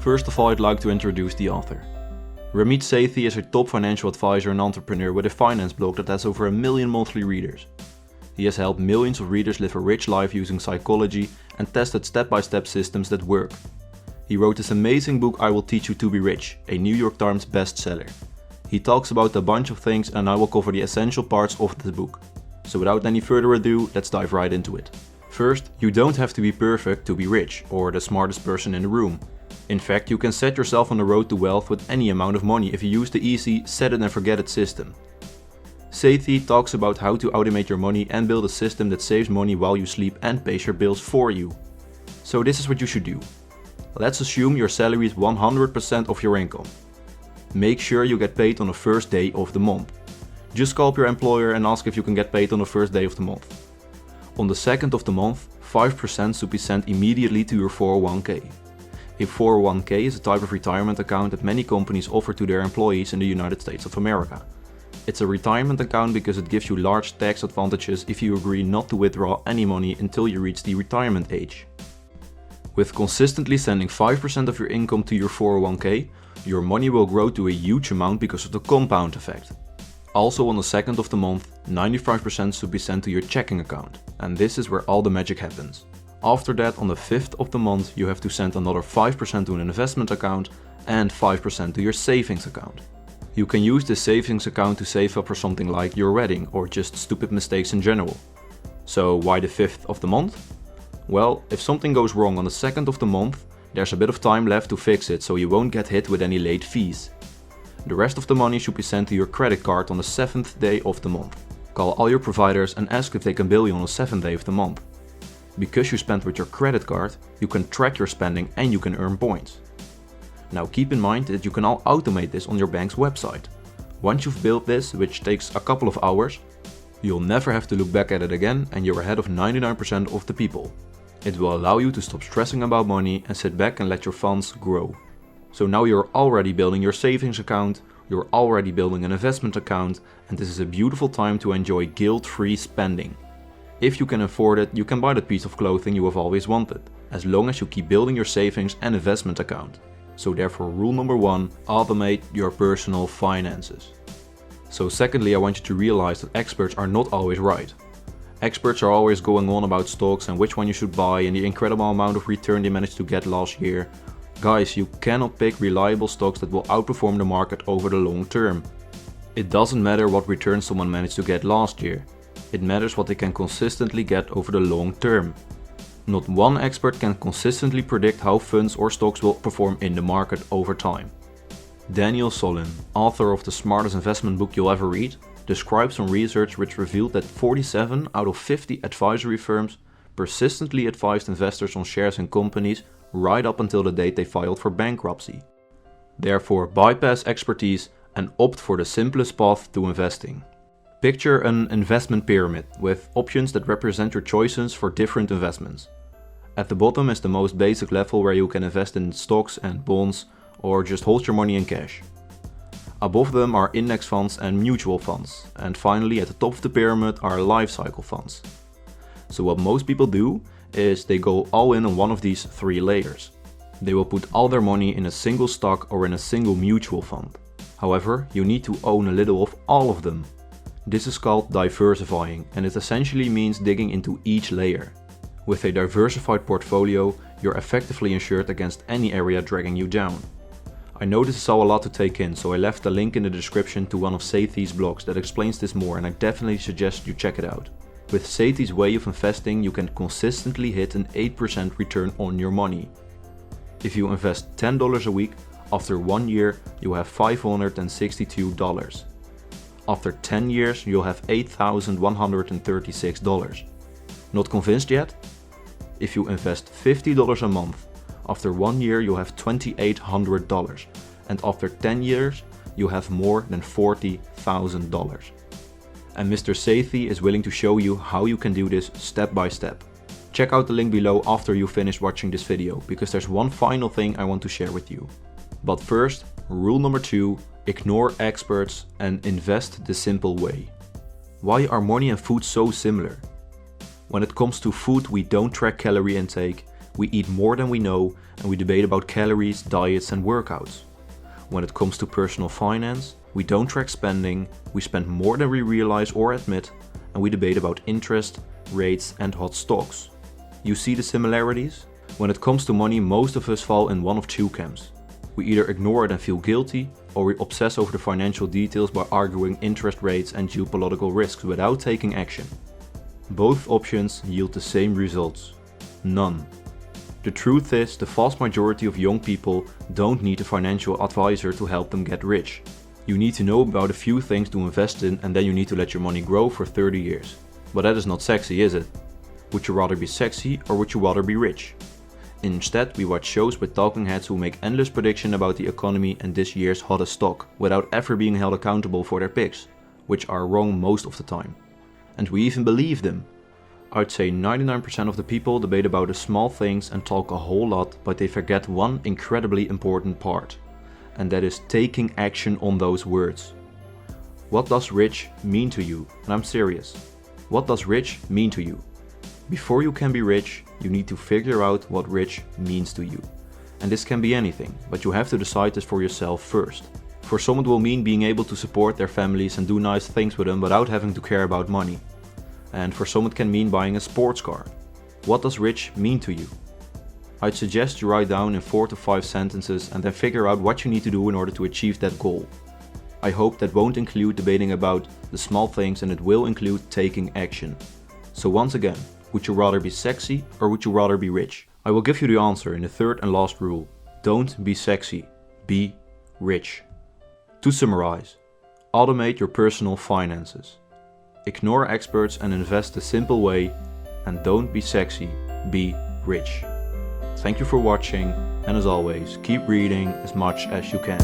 First of all, I'd like to introduce the author. Ramit Sethi is a top financial advisor and entrepreneur with a finance blog that has over 1 million monthly readers. He has helped millions of readers live a rich life using psychology and tested step-by-step systems that work. He wrote this amazing book I Will Teach You to Be Rich, a New York Times bestseller. He talks about a bunch of things and I will cover the essential parts of this book. So without any further ado, let's dive right into it. First, you don't have to be perfect to be rich or the smartest person in the room. In fact, you can set yourself on the road to wealth with any amount of money if you use the easy set it and forget it system. Sethi talks about how to automate your money and build a system that saves money while you sleep and pays your bills for you. So this is what you should do. Let's assume your salary is 100% of your income. Make sure you get paid on the first day of the month. Just call up your employer and ask if you can get paid on the first day of the month. On the second of the month, 5% should be sent immediately to your 401k. A 401k is a type of retirement account that many companies offer to their employees in the United States of America. It's a retirement account because it gives you large tax advantages if you agree not to withdraw any money until you reach the retirement age. With consistently sending 5% of your income to your 401k, your money will grow to a huge amount because of the compound effect. Also on the second of the month, 95% should be sent to your checking account, and this is where all the magic happens. After that, on the 5th of the month, you have to send another 5% to an investment account and 5% to your savings account. You can use this savings account to save up for something like your wedding or just stupid mistakes in general. So why the 5th of the month? Well, if something goes wrong on the 2nd of the month, there's a bit of time left to fix it so you won't get hit with any late fees. The rest of the money should be sent to your credit card on the 7th day of the month. Call all your providers and ask if they can bill you on the 7th day of the month. Because you spend with your credit card, you can track your spending and you can earn points. Now keep in mind that you can all automate this on your bank's website. Once you've built this, which takes a couple of hours, you'll never have to look back at it again and you're ahead of 99% of the people. It will allow you to stop stressing about money and sit back and let your funds grow. So now you're already building your savings account, you're already building an investment account, and this is a beautiful time to enjoy guilt-free spending. If you can afford it, you can buy that piece of clothing you have always wanted, as long as you keep building your savings and investment account. So therefore, rule number 1, automate your personal finances. So secondly, I want you to realize that experts are not always right. Experts are always going on about stocks and which one you should buy and the incredible amount of return they managed to get last year. Guys, you cannot pick reliable stocks that will outperform the market over the long term. It doesn't matter what return someone managed to get last year. It matters what they can consistently get over the long term. Not one expert can consistently predict how funds or stocks will perform in the market over time. Daniel Solin, author of the smartest investment book you'll ever read, describes some research which revealed that 47 out of 50 advisory firms persistently advised investors on shares in companies right up until the date they filed for bankruptcy. Therefore, bypass expertise and opt for the simplest path to investing. Picture an investment pyramid with options that represent your choices for different investments. At the bottom is the most basic level where you can invest in stocks and bonds or just hold your money in cash. Above them are index funds and mutual funds, and finally at the top of the pyramid are life cycle funds. So what most people do is they go all in on one of these 3 layers. They will put all their money in a single stock or in a single mutual fund. However, you need to own a little of all of them. This is called diversifying, and it essentially means digging into each layer. With a diversified portfolio, you're effectively insured against any area dragging you down. I know this is all a lot to take in, so I left a link in the description to one of Sethi's blogs that explains this more, and I definitely suggest you check it out. With Sethi's way of investing, you can consistently hit an 8% return on your money. If you invest $10 a week, after 1 year you have $562. After 10 years, you'll have $8,136. Not convinced yet? If you invest $50 a month, after 1 year you'll have $2,800, and after 10 years you have more than $40,000. And Mr. Sethi is willing to show you how you can do this step by step. Check out the link below after you finish watching this video, because there's one final thing I want to share with you. But first, rule number 2, ignore experts and invest the simple way. Why are money and food so similar? When it comes to food, we don't track calorie intake, We eat more than we know, and we debate about calories, diets and workouts. When it comes to personal finance, we don't track spending, we spend more than we realize or admit, and we debate about interest, rates and hot stocks. You see the similarities? When it comes to money, most of us fall in one of two camps. We either ignore it and feel guilty, or we obsess over the financial details by arguing interest rates and geopolitical risks without taking action. Both options yield the same results: none. The truth is, the vast majority of young people don't need a financial advisor to help them get rich. You need to know about a few things to invest in, and then you need to let your money grow for 30 years. But that is not sexy, is it? Would you rather be sexy or would you rather be rich? Instead, we watch shows with talking heads who make endless predictions about the economy and this year's hottest stock, without ever being held accountable for their picks, which are wrong most of the time. And we even believe them. I'd say 99% of the people debate about the small things and talk a whole lot, but they forget one incredibly important part. And that is taking action on those words. What does rich mean to you? And I'm serious. What does rich mean to you? Before you can be rich, you need to figure out what rich means to you. And this can be anything, but you have to decide this for yourself first. For some it will mean being able to support their families and do nice things with them without having to care about money. And for some it can mean buying a sports car. What does rich mean to you? I'd suggest you write down in 4 to 5 sentences and then figure out what you need to do in order to achieve that goal. I hope that won't include debating about the small things, and it will include taking action. So once again, would you rather be sexy or would you rather be rich? I will give you the answer in the third and last rule. Don't be sexy, be rich. To summarize, automate your personal finances. Ignore experts and invest the simple way, and don't be sexy, be rich. Thank you for watching, and as always, keep reading as much as you can.